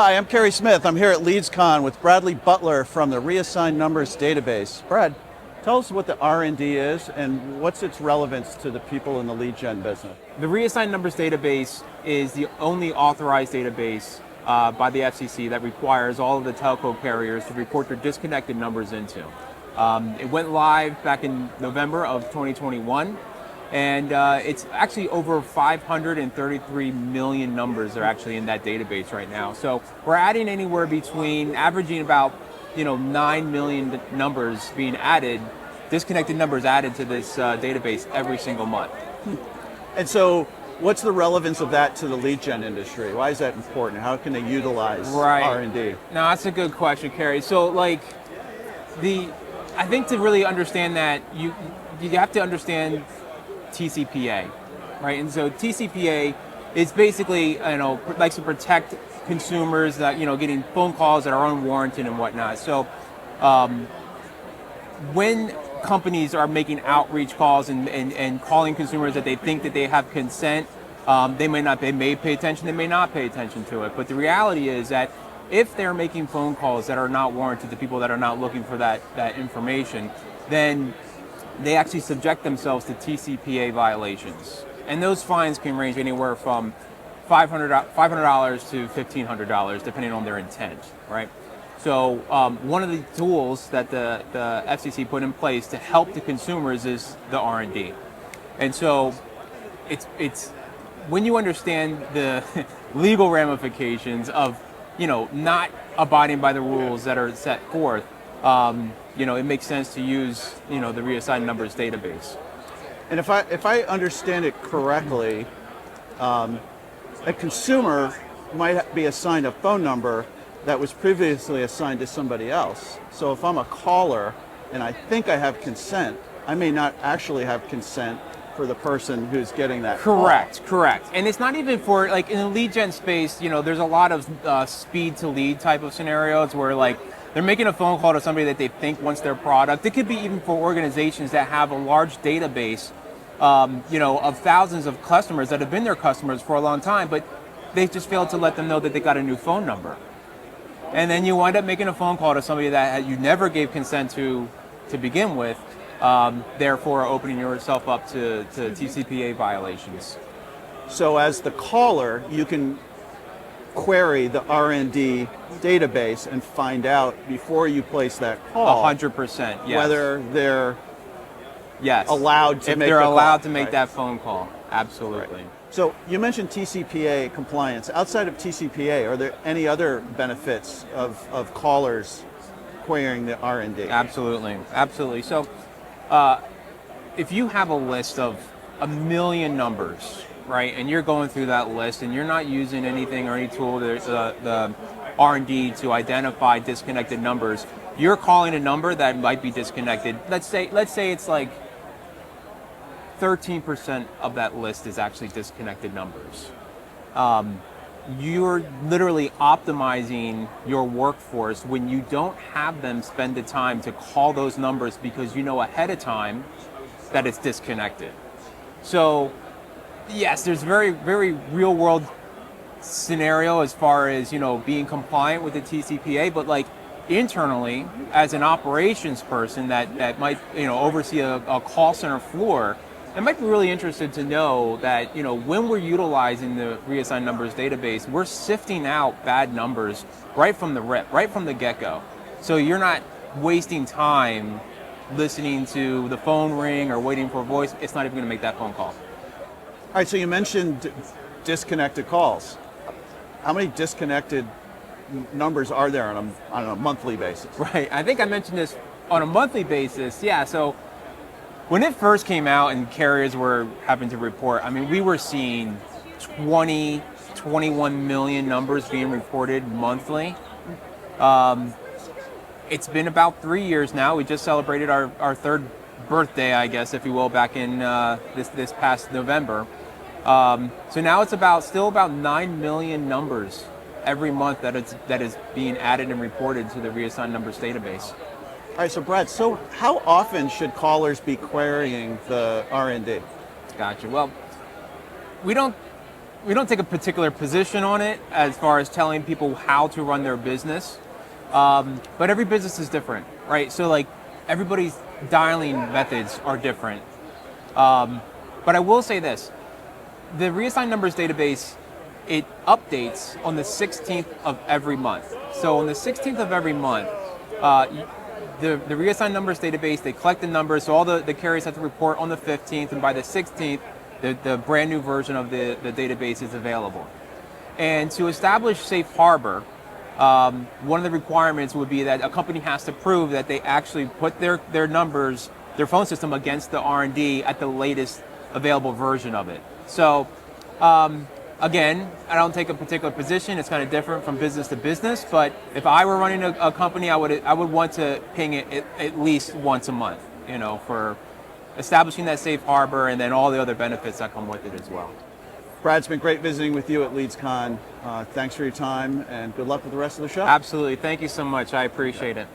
Hi, I'm Kerry Smith. I'm here at LeadsCon with Bradley Butler from the Reassigned Numbers Database. Brad, tell us what the RND is and what's its relevance to the people in the lead gen business. The Reassigned Numbers Database is the only authorized database by the FCC that requires all of the telco carriers to report their disconnected numbers into. It went live back in November of 2021, and it's actually over 533 million numbers are actually in that database right now. So we're adding anywhere between, averaging about 9 million numbers being added, disconnected numbers added to this database every single month. And so what's the relevance of that to the lead gen industry? Why is that important? How can they utilize R&D? No, that's a good question, Kerry. So I think to really understand that, you have to understand TCPA, right? And so TCPA is basically, likes to protect consumers that, getting phone calls that are unwarranted and whatnot. So when companies are making outreach calls and calling consumers that they think that they have consent, they may pay attention, they may not pay attention to it. But the reality is that if they're making phone calls that are not warranted to people that are not looking for that information, then they actually subject themselves to TCPA violations. And those fines can range anywhere from $500 to $1,500, depending on their intent, right? So one of the tools that the FCC put in place to help the consumers is the R&D. And so it's when you understand the legal ramifications of not abiding by the rules that are set forth, it makes sense to use the Reassigned Numbers Database. And if I understand it correctly, a consumer might be assigned a phone number that was previously assigned to somebody else. So if I'm a caller and I think I have consent, I may not actually have consent for the person who's getting that Correct. call. And it's not even for, in the lead gen space, there's a lot of speed to lead type of scenarios where they're making a phone call to somebody that they think wants their product. It could be even for organizations that have a large database, of thousands of customers that have been their customers for a long time, but they just failed to let them know that they got a new phone number. And then you wind up making a phone call to somebody that you never gave consent to begin with, therefore opening yourself up to TCPA violations. So as the caller, you can query the R&D database and find out before you place that call 100%, yes. Whether they're yes. allowed to if make they're the allowed call. to make Right. that phone call. Absolutely. Right. So you mentioned TCPA compliance. Outside of TCPA, are there any other benefits of callers querying the R&D? Absolutely. So if you have a list of 1 million numbers, right, and you're going through that list and you're not using anything or any tool, the R&D to identify disconnected numbers, you're calling a number that might be disconnected. Let's say it's 13% of that list is actually disconnected numbers. You're literally optimizing your workforce when you don't have them spend the time to call those numbers because you know ahead of time that it's disconnected. So yes, there's very, very real world scenario as far as, being compliant with the TCPA, but internally as an operations person that might, oversee a call center floor, I might be really interested to know that, when we're utilizing the Reassigned Numbers Database, we're sifting out bad numbers right from the rip, right from the get-go. So you're not wasting time listening to the phone ring or waiting for a voice. It's not even going to make that phone call. All right, so you mentioned disconnected calls. How many disconnected numbers are there on a monthly basis? Right, I think I mentioned this on a monthly basis. Yeah, so when it first came out and carriers were having to report, we were seeing 21 million numbers being reported monthly. It's been about 3 years now. We just celebrated our third birthday, I guess, if you will, back in this past November. So now it's still about 9 million numbers every month that is being added and reported to the Reassigned Numbers Database. All right, so Brad, how often should callers be querying the R&D? Gotcha. Well, we don't we don't take a particular position on it as far as telling people how to run their business, but every business is different, right? So like everybody's dialing methods are different. But I will say this, the Reassigned Numbers Database, it updates on the 16th of every month. So on the 16th of every month, the Reassigned Numbers Database, they collect the numbers, so all the carriers have to report on the 15th, and by the 16th, the brand new version of the database is available. And to establish safe harbor, one of the requirements would be that a company has to prove that they actually put their numbers, their phone system against the RND at the latest available version of it. So again, I don't take a particular position. It's kind of different from business to business, but if I were running a company, I would want to ping it at least once a month, you know, for establishing that safe harbor and then all the other benefits that come with it as well. Brad, it's been great visiting with you at LeadsCon. Thanks for your time and good luck with the rest of the show. Absolutely. Thank you so much. I appreciate it.